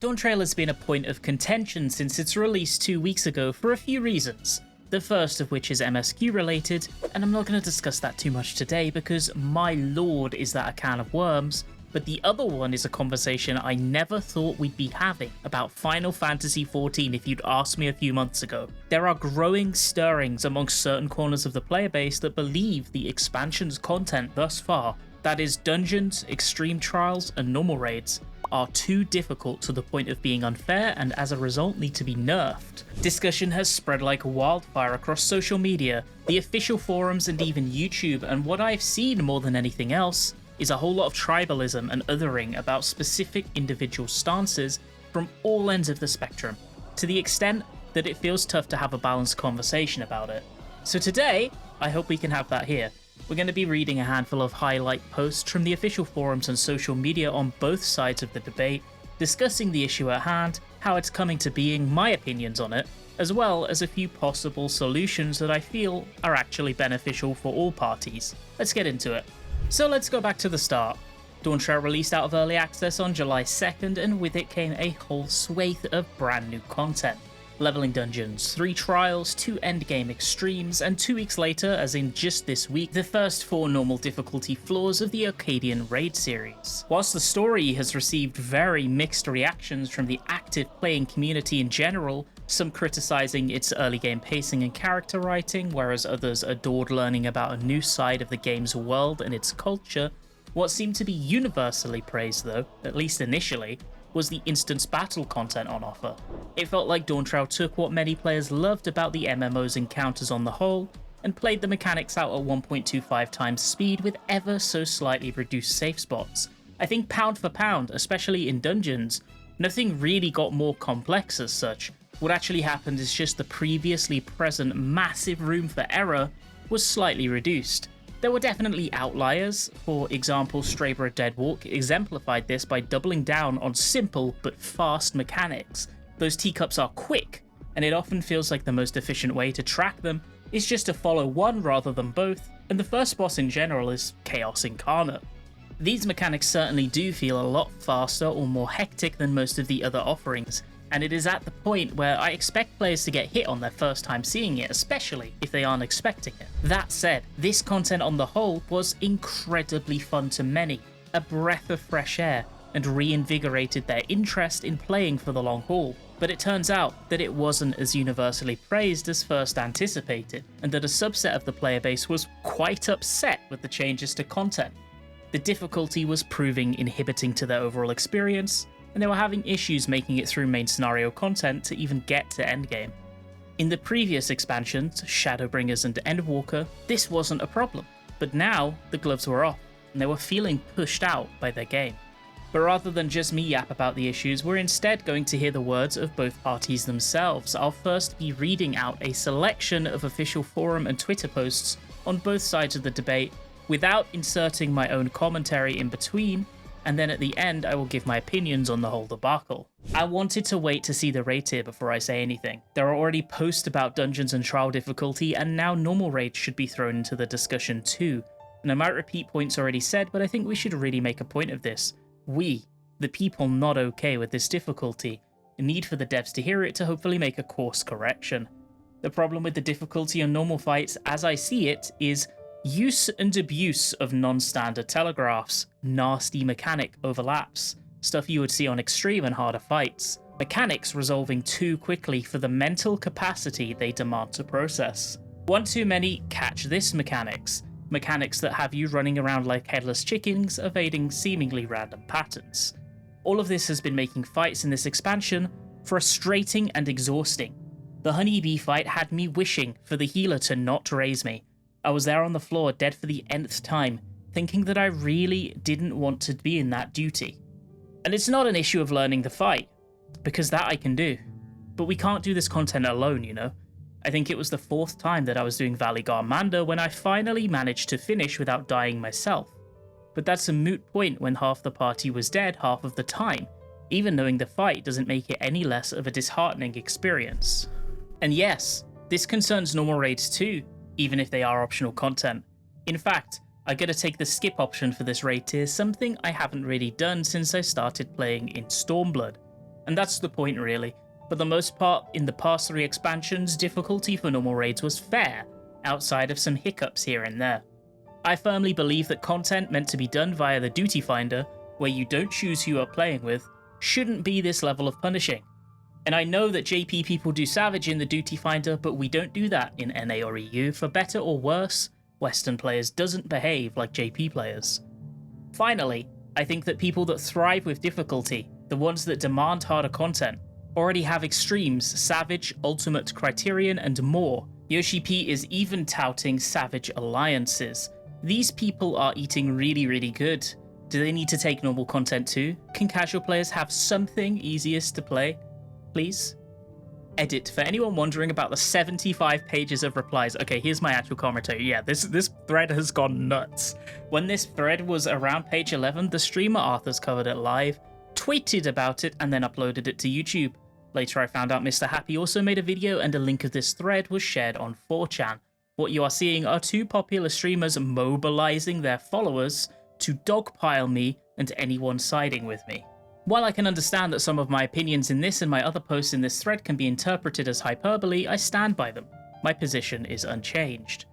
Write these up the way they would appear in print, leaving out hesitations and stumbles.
Dawntrail has been a point of contention since its release 2 weeks ago for a few reasons. The first of which is MSQ related, and I'm not going to discuss that too much today because my lord is that a can of worms, but the other one is a conversation I never thought we'd be having about Final Fantasy XIV if you'd asked me a few months ago. There are growing stirrings amongst certain corners of the player base that believe the expansion's content thus far, that is dungeons, extreme trials and normal raids, are too difficult to the point of being unfair and as a result need to be nerfed. Discussion has spread like wildfire across social media, the official forums and even YouTube, and what I've seen more than anything else is a whole lot of tribalism and othering about specific individual stances from all ends of the spectrum, to the extent that it feels tough to have a balanced conversation about it. So today, I hope we can have that here. We're going to be reading a handful of highlight posts from the official forums and social media on both sides of the debate, discussing the issue at hand, how it's coming to being, my opinions on it, as well as a few possible solutions that I feel are actually beneficial for all parties. Let's get into it. So let's go back to the start. Dawntrail released out of early access on July 2nd, and with it came a whole swathe of brand new content. Leveling dungeons, 3 trials, 2 endgame extremes, and 2 weeks later, as in just this week, the first 4 normal difficulty floors of the Arcadian Raid series. Whilst the story has received very mixed reactions from the active playing community in general, some criticising its early game pacing and character writing, whereas others adored learning about a new side of the game's world and its culture, what seemed to be universally praised though, at least initially, was the instance battle content on offer. It felt like Dawntrail took what many players loved about the MMO's encounters on the whole, and played the mechanics out at 1.25 times speed with ever so slightly reduced safe spots. I think pound for pound, especially in dungeons, nothing really got more complex as such. What actually happened is just the previously present massive room for error was slightly reduced. There were definitely outliers. For example, Straber Deadwalk exemplified this by doubling down on simple but fast mechanics. Those teacups are quick, and it often feels like the most efficient way to track them is just to follow one rather than both, and the first boss in general is Chaos Incarnate. These mechanics certainly do feel a lot faster or more hectic than most of the other offerings, and it is at the point where I expect players to get hit on their first time seeing it, especially if they aren't expecting it. That said, this content on the whole was incredibly fun to many, a breath of fresh air, and reinvigorated their interest in playing for the long haul. But it turns out that it wasn't as universally praised as first anticipated, and that a subset of the player base was quite upset with the changes to content. The difficulty was proving inhibiting to their overall experience, and they were having issues making it through main scenario content to even get to endgame. In the previous expansions, Shadowbringers and Endwalker, this wasn't a problem, but now the gloves were off, and they were feeling pushed out by their game. But rather than just me yap about the issues, we're instead going to hear the words of both parties themselves. I'll first be reading out a selection of official forum and Twitter posts on both sides of the debate, without inserting my own commentary in between, and then at the end I will give my opinions on the whole debacle. I wanted to wait to see the raid tier before I say anything. There are already posts about dungeons and trial difficulty, and now normal raids should be thrown into the discussion too. And I might repeat points already said, but I think we should really make a point of this. We, the people not okay with this difficulty, need for the devs to hear it to hopefully make a course correction. The problem with the difficulty on normal fights, as I see it, is use and abuse of non-standard telegraphs, nasty mechanic overlaps, stuff you would see on extreme and harder fights, mechanics resolving too quickly for the mental capacity they demand to process. One too many catch this mechanics that have you running around like headless chickens, evading seemingly random patterns. All of this has been making fights in this expansion frustrating and exhausting. The honeybee fight had me wishing for the healer to not raise me. I was there on the floor dead for the nth time, thinking that I really didn't want to be in that duty. And it's not an issue of learning the fight, because that I can do. But we can't do this content alone, you know? I think it was the 4th time that I was doing Valley Garmanda when I finally managed to finish without dying myself. But that's a moot point when half the party was dead half of the time. Even knowing the fight doesn't make it any less of a disheartening experience. And yes, this concerns normal raids too, even if they are optional content. In fact, I'm gonna take the skip option for this raid tier, something I haven't really done since I started playing in Stormblood. and that's the point really. For the most part, in the past 3 expansions, difficulty for normal raids was fair, outside of some hiccups here and there. I firmly believe that content meant to be done via the duty finder, where you don't choose who you are playing with, shouldn't be this level of punishing. And I know that JP people do Savage in the duty finder, but we don't do that in NA or EU. For better or worse, Western players doesn't behave like JP players. Finally, I think that people that thrive with difficulty, the ones that demand harder content, already have extremes, Savage, Ultimate, Criterion, and more. Yoshi P is even touting Savage alliances. These people are eating really good. Do they need to take normal content too? Can casual players have something easiest to play? Please? Edit. For anyone wondering about the 75 pages of replies, okay, here's my actual commentary. Yeah, this thread has gone nuts. When this thread was around page 11, the streamer Arthur's covered it live, tweeted about it, and then uploaded it to YouTube. Later I found out Mr. Happy also made a video, and a link of this thread was shared on 4chan. What you are seeing are 2 popular streamers mobilizing their followers to dogpile me and anyone siding with me. While I can understand that some of my opinions in this and my other posts in this thread can be interpreted as hyperbole, I stand by them. My position is unchanged.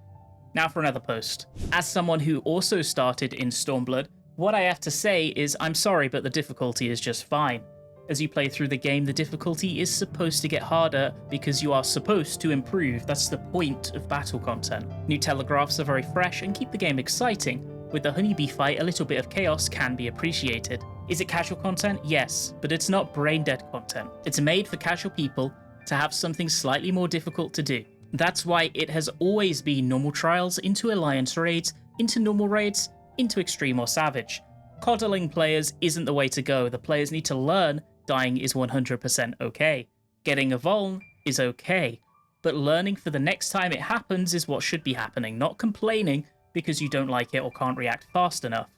Now for another post. As someone who also started in Stormblood, what I have to say is I'm sorry, but the difficulty is just fine. As you play through the game, the difficulty is supposed to get harder because you are supposed to improve. That's the point of battle content. New telegraphs are very fresh and keep the game exciting. With the honeybee fight, a little bit of chaos can be appreciated. Is it casual content? Yes, but it's not brain-dead content. It's made for casual people to have something slightly more difficult to do. That's why it has always been normal trials into alliance raids, into normal raids, into extreme or savage. Coddling players isn't the way to go. The players need to learn dying is 100% okay. Getting a vuln is okay. But learning for the next time it happens is what should be happening, not complaining because you don't like it or can't react fast enough.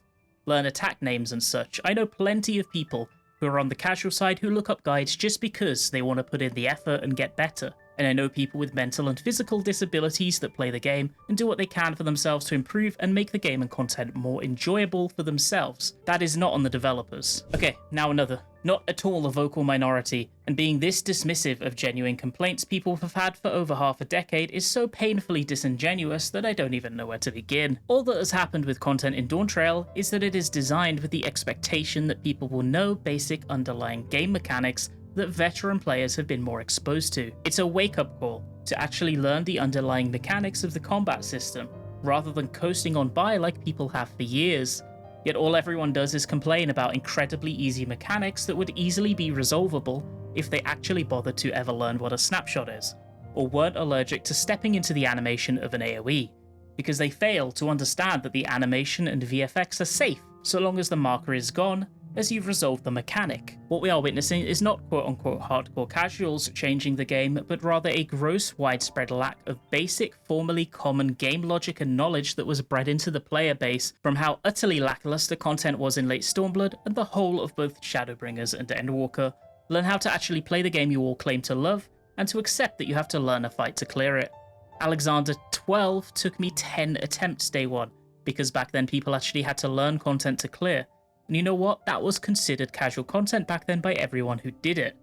Learn attack names and such. I know plenty of people who are on the casual side who look up guides just because they want to put in the effort and get better. And I know people with mental and physical disabilities that play the game and do what they can for themselves to improve and make the game and content more enjoyable for themselves. That is not on the developers. Okay, now another. Not at all a vocal minority, and being this dismissive of genuine complaints people have had for over half a decade is so painfully disingenuous that I don't even know where to begin. All that has happened with content in Dawntrail is that it is designed with the expectation that people will know basic underlying game mechanics that veteran players have been more exposed to. It's a wake-up call to actually learn the underlying mechanics of the combat system, rather than coasting on by like people have for years. Yet all everyone does is complain about incredibly easy mechanics that would easily be resolvable if they actually bothered to ever learn what a snapshot is, or weren't allergic to stepping into the animation of an AoE, because they fail to understand that the animation and VFX are safe so long as the marker is gone, as you've resolved the mechanic. What we are witnessing is not quote-unquote hardcore casuals changing the game, but rather a gross widespread lack of basic, formally common game logic and knowledge that was bred into the player base from how utterly lackluster content was in late Stormblood and the whole of both Shadowbringers and Endwalker. Learn how to actually play the game you all claim to love, and to accept that you have to learn a fight to clear it. Alexander 12 took me 10 attempts day one, because back then people actually had to learn content to clear. And you know what? That was considered casual content back then by everyone who did it.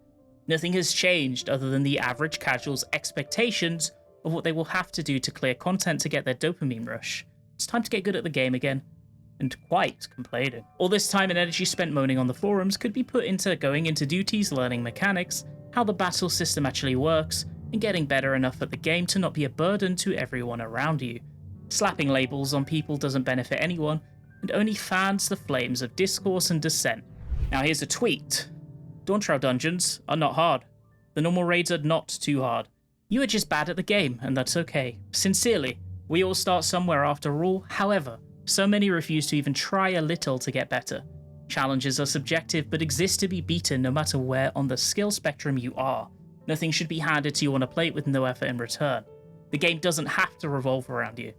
Nothing has changed other than the average casual's expectations of what they will have to do to clear content to get their dopamine rush. It's time to get good at the game again. And quite complaining. All this time and energy spent moaning on the forums could be put into going into duties, learning mechanics, how the battle system actually works, and getting better enough at the game to not be a burden to everyone around you. Slapping labels on people doesn't benefit anyone, and only fans the flames of discourse and dissent. Now here's a tweet. Dawntrail dungeons are not hard. The normal raids are not too hard. You are just bad at the game, and that's okay. Sincerely, we all start somewhere after all. However, so many refuse to even try a little to get better. Challenges are subjective, but exist to be beaten no matter where on the skill spectrum you are. Nothing should be handed to you on a plate with no effort in return. The game doesn't have to revolve around you.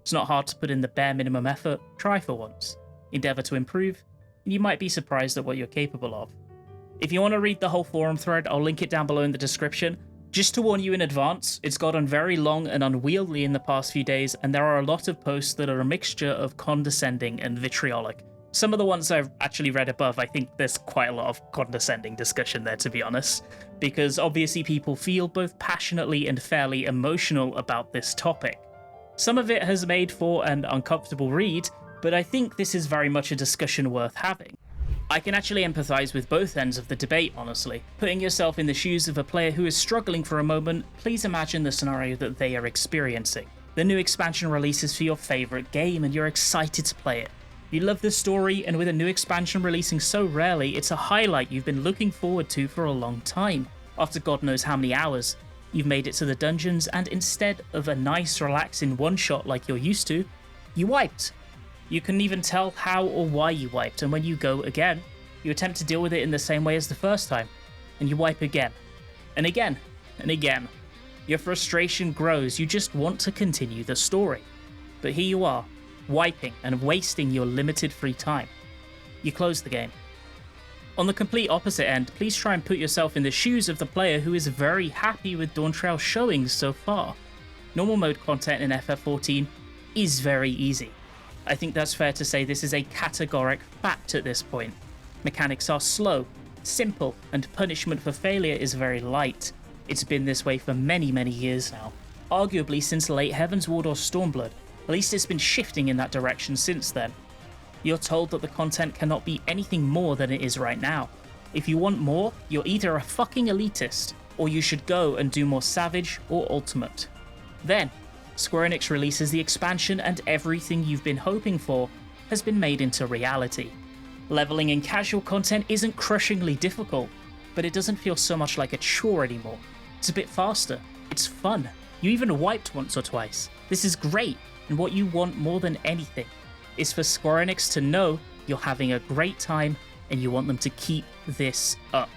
It's not hard to put in the bare minimum effort. Try for once. Endeavour to improve, and you might be surprised at what you're capable of. If you want to read the whole forum thread, I'll link it down below in the description. Just to warn you in advance, it's gotten very long and unwieldy in the past few days, and there are a lot of posts that are a mixture of condescending and vitriolic. Some of the ones I've actually read above, I think there's quite a lot of condescending discussion there, to be honest, because obviously people feel both passionately and fairly emotional about this topic. Some of it has made for an uncomfortable read, but I think this is very much a discussion worth having. I can actually empathise with both ends of the debate, honestly. Putting yourself in the shoes of a player who is struggling for a moment, please imagine the scenario that they are experiencing. The new expansion releases for your favourite game and you're excited to play it. You love the story, and with a new expansion releasing so rarely, it's a highlight you've been looking forward to for a long time. After God knows how many hours, you've made it to the dungeons, and instead of a nice, relaxing one-shot like you're used to, you wiped. You couldn't even tell how or why you wiped, and when you go again, you attempt to deal with it in the same way as the first time, and you wipe again, and again, and again. Your frustration grows, you just want to continue the story. But here you are, wiping and wasting your limited free time. You close the game. On the complete opposite end, please try and put yourself in the shoes of the player who is very happy with Dawntrail showings so far. Normal mode content in FF14 is very easy. I think that's fair to say this is a categoric fact at this point. Mechanics are slow, simple, and punishment for failure is very light. It's been this way for many years now. Arguably since late Heavensward or Stormblood. At least it's been shifting in that direction since then. You're told that the content cannot be anything more than it is right now. If you want more, you're either a fucking elitist, or you should go and do more Savage or Ultimate. Then, Square Enix releases the expansion and everything you've been hoping for has been made into reality. Leveling in casual content isn't crushingly difficult, but it doesn't feel so much like a chore anymore. It's a bit faster, it's fun. You even wiped once or twice. This is great. And what you want more than anything is for Square Enix to know you're having a great time and you want them to keep this up.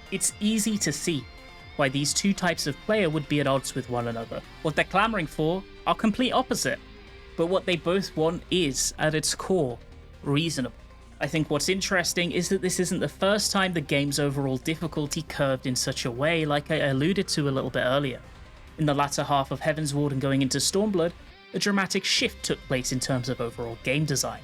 It's easy to see why these two types of player would be at odds with one another. What they're clamoring for are complete opposite, but what they both want is, at its core, reasonable. I think what's interesting is that this isn't the first time the game's overall difficulty curved in such a way, like I alluded to a little bit earlier. In the latter half of Heavensward and going into Stormblood, a dramatic shift took place in terms of overall game design.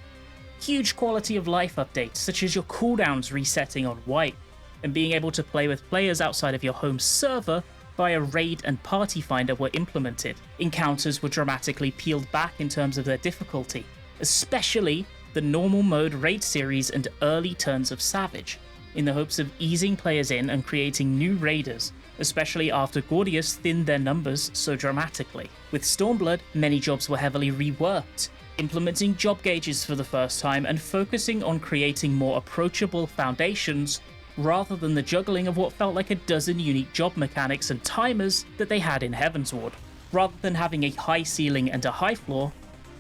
Huge quality of life updates, such as your cooldowns resetting on white, and being able to play with players outside of your home server via raid and party finder were implemented. Encounters were dramatically peeled back in terms of their difficulty, especially the normal mode raid series and early turns of Savage, in the hopes of easing players in and creating new raiders, especially after Gordius thinned their numbers so dramatically. With Stormblood, many jobs were heavily reworked, implementing job gauges for the first time and focusing on creating more approachable foundations rather than the juggling of what felt like a dozen unique job mechanics and timers that they had in Heavensward. Rather than having a high ceiling and a high floor,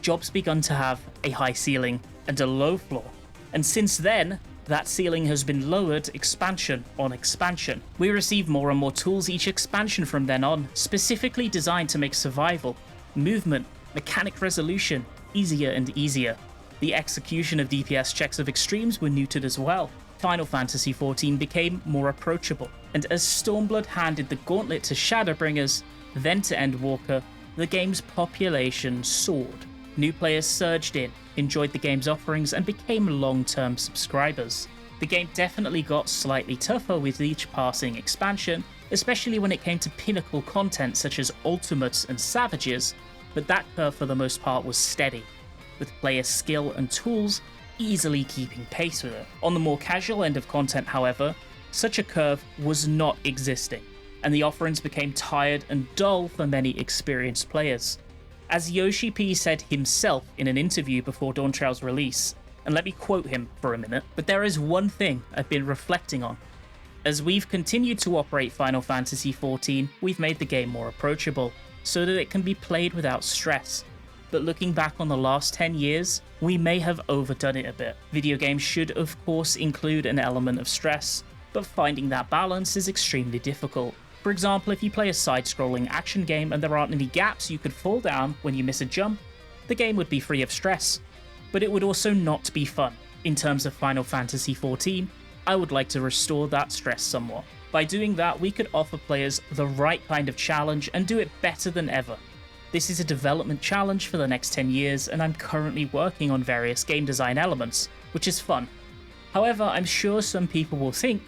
jobs begun to have a high ceiling and a low floor. And since then, that ceiling has been lowered expansion on expansion. We receive more and more tools each expansion from then on, specifically designed to make survival, movement, mechanic resolution easier and easier. The execution of DPS checks of extremes were neutered as well. Final Fantasy XIV became more approachable, and as Stormblood handed the gauntlet to Shadowbringers, then to Endwalker, the game's population soared. New players surged in, enjoyed the game's offerings, and became long-term subscribers. The game definitely got slightly tougher with each passing expansion, especially when it came to pinnacle content such as Ultimates and Savages, but that curve for the most part was steady, with player skill and tools easily keeping pace with it. On the more casual end of content, however, such a curve was not existing, and the offerings became tired and dull for many experienced players. As Yoshi P said himself in an interview before Dawntrail's release, and let me quote him for a minute, but there is one thing I've been reflecting on. As we've continued to operate Final Fantasy XIV, we've made the game more approachable, so that it can be played without stress. But looking back on the last 10 years, we may have overdone it a bit. Video games should of course include an element of stress, but finding that balance is extremely difficult. For example, if you play a side-scrolling action game and there aren't any gaps you could fall down when you miss a jump, the game would be free of stress. But it would also not be fun. In terms of Final Fantasy XIV, I would like to restore that stress somewhat. By doing that, we could offer players the right kind of challenge and do it better than ever. This is a development challenge for the next 10 years, and I'm currently working on various game design elements, which is fun. However, I'm sure some people will think,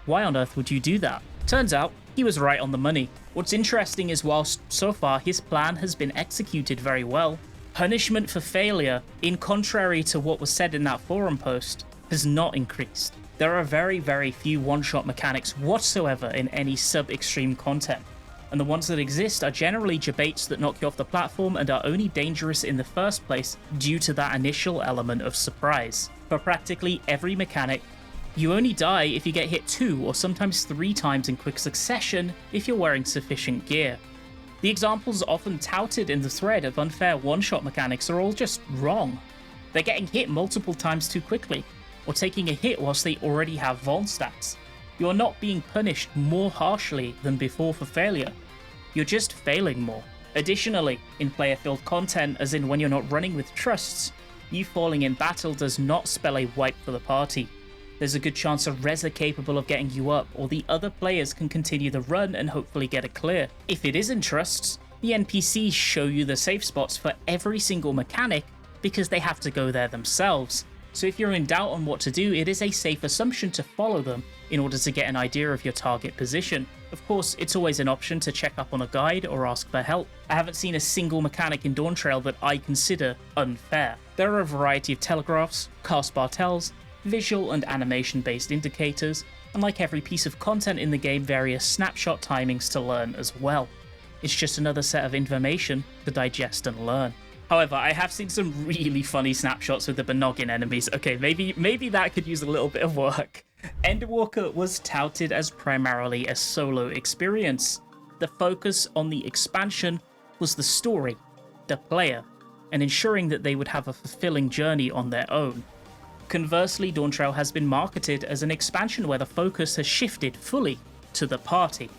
why on earth would you do that? Turns out, he was right on the money. What's interesting is whilst so far his plan has been executed very well, punishment for failure, in contrary to what was said in that forum post, has not increased. There are very, very few one-shot mechanics whatsoever in any sub-extreme content, and the ones that exist are generally debates that knock you off the platform and are only dangerous in the first place due to that initial element of surprise. For practically every mechanic, you only die if you get hit 2 or sometimes 3 times in quick succession if you're wearing sufficient gear. The examples often touted in the thread of unfair one-shot mechanics are all just wrong. They're getting hit multiple times too quickly, or taking a hit whilst they already have vuln stats. You're not being punished more harshly than before for failure. You're just failing more. Additionally, in player-filled content, as in when you're not running with trusts, you falling in battle does not spell a wipe for the party. There's a good chance a res are capable of getting you up, or the other players can continue the run and hopefully get a clear. If it is in trusts, the NPCs show you the safe spots for every single mechanic because they have to go there themselves. So if you're in doubt on what to do, it is a safe assumption to follow them in order to get an idea of your target position. Of course, it's always an option to check up on a guide or ask for help. I haven't seen a single mechanic in Dawntrail that I consider unfair. There are a variety of telegraphs, cast bar tells, visual and animation based indicators, and like every piece of content in the game, various snapshot timings to learn as well. It's just another set of information to digest and learn. However, I have seen some really funny snapshots with the Benoggin enemies. Okay, maybe that could use a little bit of work. Endwalker was touted as primarily a solo experience. The focus on the expansion was the story, the player, and ensuring that they would have a fulfilling journey on their own. Conversely, Dawntrail has been marketed as an expansion where the focus has shifted fully to the party.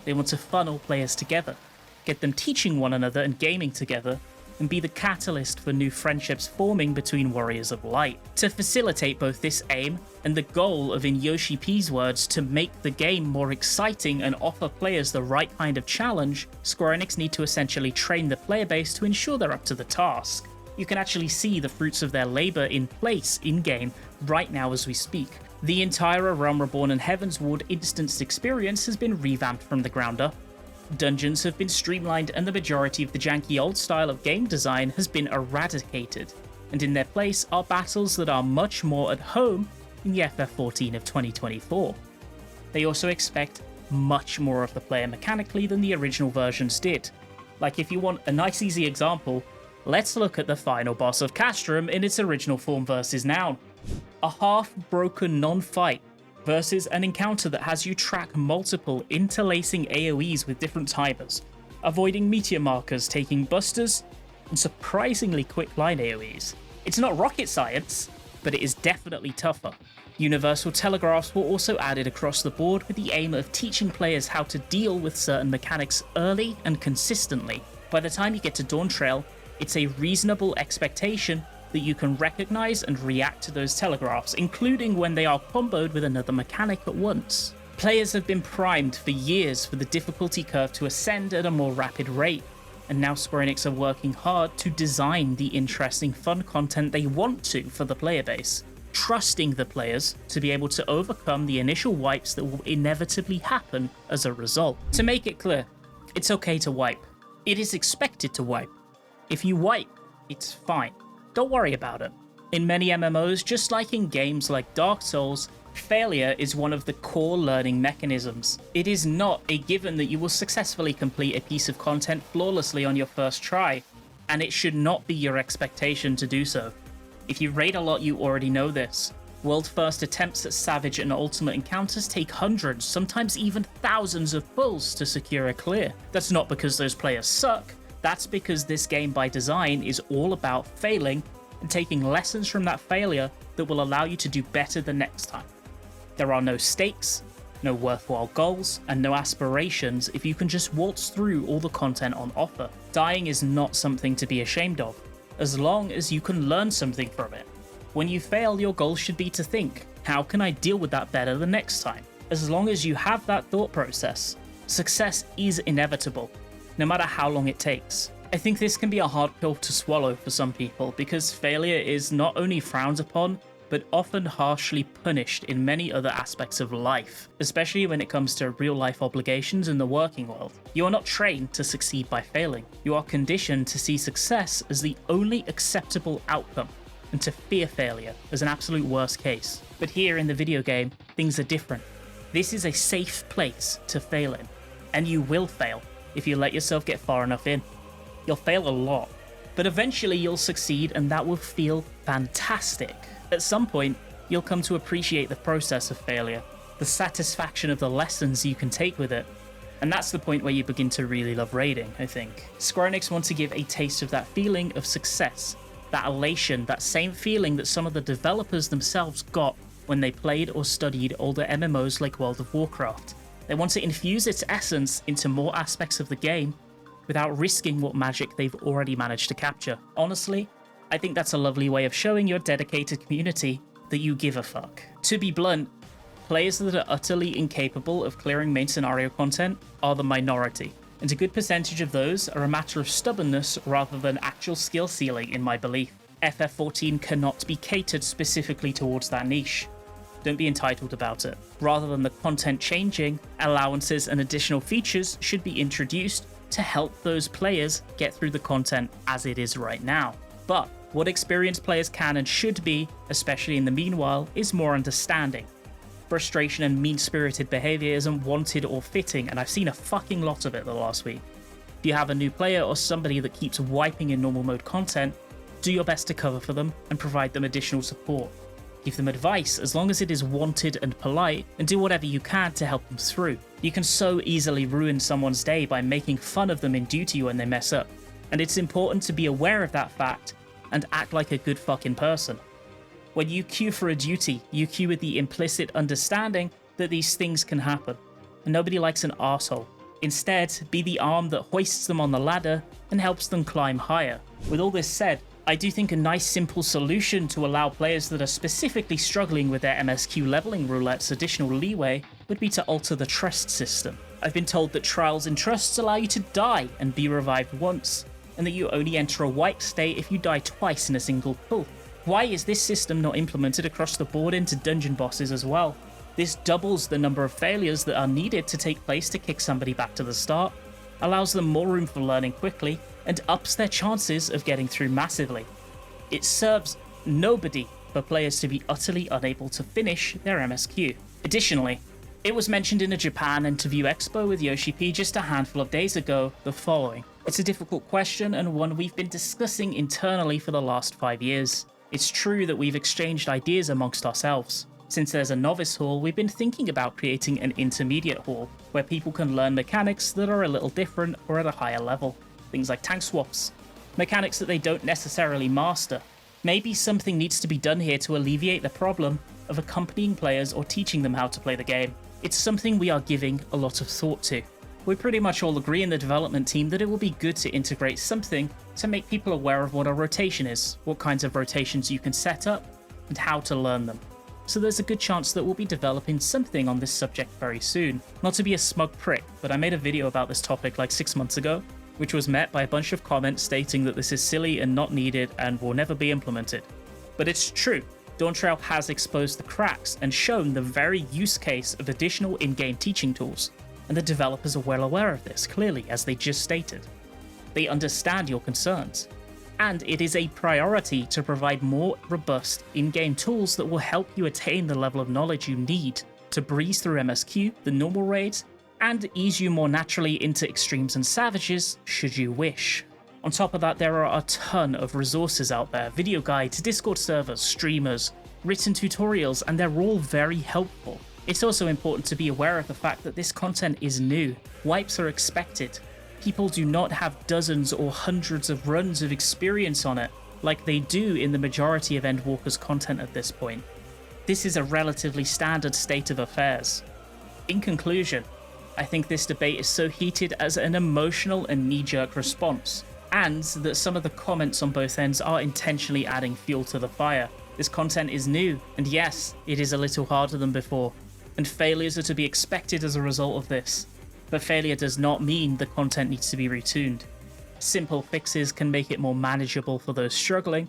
They want to funnel players together, get them teaching one another and gaming together, and be the catalyst for new friendships forming between Warriors of Light. To facilitate both this aim and the goal of, in Yoshi P's words, to make the game more exciting and offer players the right kind of challenge, Square Enix need to essentially train the player base to ensure they're up to the task. You can actually see the fruits of their labor in place in-game right now as we speak. The entire Realm Reborn and Heavensward instanced experience has been revamped from the ground up. Dungeons have been streamlined and the majority of the janky old style of game design has been eradicated, and in their place are battles that are much more at home in the FF14 of 2024. They also expect much more of the player mechanically than the original versions did. Like, if you want a nice easy example, let's look at the final boss of Castrum in its original form versus now. A half-broken non-fight versus an encounter that has you track multiple interlacing AoEs with different timers, avoiding meteor markers, taking busters, and surprisingly quick line AoEs. It's not rocket science, but it is definitely tougher. Universal telegraphs were also added across the board with the aim of teaching players how to deal with certain mechanics early and consistently. By the time you get to Dawntrail, it's a reasonable expectation that you can recognize and react to those telegraphs, including when they are comboed with another mechanic at once. Players have been primed for years for the difficulty curve to ascend at a more rapid rate, and now Square Enix are working hard to design the interesting fun content they want to for the player base, trusting the players to be able to overcome the initial wipes that will inevitably happen as a result. To make it clear, it's okay to wipe. It is expected to wipe. If you wipe, it's fine. Don't worry about it. In many MMOs, just like in games like Dark Souls, failure is one of the core learning mechanisms. It is not a given that you will successfully complete a piece of content flawlessly on your first try, and it should not be your expectation to do so. If you raid a lot, you already know this. World-first attempts at Savage and Ultimate encounters take hundreds, sometimes even thousands of pulls to secure a clear. That's not because those players suck. That's because this game by design is all about failing and taking lessons from that failure that will allow you to do better the next time. There are no stakes, no worthwhile goals, and no aspirations if you can just waltz through all the content on offer. Dying is not something to be ashamed of, as long as you can learn something from it. When you fail, your goal should be to think, how can I deal with that better the next time? As long as you have that thought process, success is inevitable, no matter how long it takes. I think this can be a hard pill to swallow for some people, because failure is not only frowned upon, but often harshly punished in many other aspects of life, especially when it comes to real-life obligations in the working world. You are not trained to succeed by failing. You are conditioned to see success as the only acceptable outcome, and to fear failure as an absolute worst case. But here in the video game, things are different. This is a safe place to fail in, and you will fail if you let yourself get far enough in. You'll fail a lot, but eventually you'll succeed, and that will feel fantastic. At some point, you'll come to appreciate the process of failure, the satisfaction of the lessons you can take with it, and that's the point where you begin to really love raiding, I think. Square Enix want to give a taste of that feeling of success, that elation, that same feeling that some of the developers themselves got when they played or studied older MMOs like World of Warcraft. They want to infuse its essence into more aspects of the game without risking what magic they've already managed to capture. Honestly, I think that's a lovely way of showing your dedicated community that you give a fuck. To be blunt, players that are utterly incapable of clearing main scenario content are the minority, and a good percentage of those are a matter of stubbornness rather than actual skill ceiling in my belief. FF14 cannot be catered specifically towards that niche. Don't be entitled about it. Rather than the content changing, allowances and additional features should be introduced to help those players get through the content as it is right now. But what experienced players can and should be, especially in the meanwhile, is more understanding. Frustration and mean-spirited behavior isn't wanted or fitting, and I've seen a fucking lot of it the last week. If you have a new player or somebody that keeps wiping in normal mode content, do your best to cover for them and provide them additional support. Give them advice as long as it is wanted and polite, and do whatever you can to help them through. You can so easily ruin someone's day by making fun of them in duty when they mess up, and it's important to be aware of that fact and act like a good fucking person. When you queue for a duty, you queue with the implicit understanding that these things can happen, and nobody likes an arsehole. Instead, be the arm that hoists them on the ladder and helps them climb higher. With all this said, I do think a nice simple solution to allow players that are specifically struggling with their MSQ leveling roulettes additional leeway would be to alter the trust system. I've been told that trials and trusts allow you to die and be revived once, and that you only enter a wipe state if you die twice in a single pull. Why is this system not implemented across the board into dungeon bosses as well? This doubles the number of failures that are needed to take place to kick somebody back to the start, allows them more room for learning quickly, and ups their chances of getting through massively. It serves nobody for players to be utterly unable to finish their MSQ. Additionally, it was mentioned in a Japan interview expo with Yoshida just a handful of days ago the following. It's a difficult question and one we've been discussing internally for the last 5 years. It's true that we've exchanged ideas amongst ourselves. Since there's a novice hall, we've been thinking about creating an intermediate hall, where people can learn mechanics that are a little different or at a higher level. Things like tank swaps, mechanics that they don't necessarily master. Maybe something needs to be done here to alleviate the problem of accompanying players or teaching them how to play the game. It's something we are giving a lot of thought to. We pretty much all agree in the development team that it will be good to integrate something to make people aware of what a rotation is, what kinds of rotations you can set up, and how to learn them. So there's a good chance that we'll be developing something on this subject very soon. Not to be a smug prick, but I made a video about this topic like 6 months ago, which was met by a bunch of comments stating that this is silly and not needed and will never be implemented. But it's true. Dawntrail has exposed the cracks and shown the very use case of additional in-game teaching tools, and the developers are well aware of this, clearly, as they just stated. They understand your concerns, and it is a priority to provide more robust in-game tools that will help you attain the level of knowledge you need to breeze through MSQ, the normal raids, and ease you more naturally into extremes and savages, should you wish. On top of that, there are a ton of resources out there, video guides, Discord servers, streamers, written tutorials, and they're all very helpful. It's also important to be aware of the fact that this content is new. Wipes are expected. People do not have dozens or hundreds of runs of experience on it, like they do in the majority of Endwalker's content at this point. This is a relatively standard state of affairs. In conclusion, I think this debate is so heated as an emotional and knee-jerk response, and that some of the comments on both ends are intentionally adding fuel to the fire. This content is new, and yes, it is a little harder than before, and failures are to be expected as a result of this. But failure does not mean the content needs to be retuned. Simple fixes can make it more manageable for those struggling,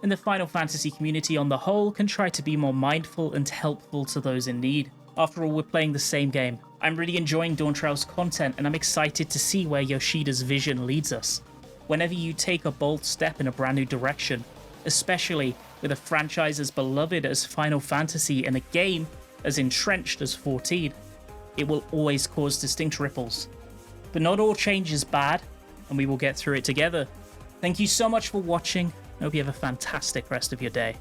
and the Final Fantasy community on the whole can try to be more mindful and helpful to those in need. After all, we're playing the same game. I'm really enjoying Dawntrail's content, and I'm excited to see where Yoshida's vision leads us. Whenever you take a bold step in a brand new direction, especially with a franchise as beloved as Final Fantasy and a game as entrenched as 14, it will always cause distinct ripples. But not all change is bad, and we will get through it together. Thank you so much for watching. I hope you have a fantastic rest of your day.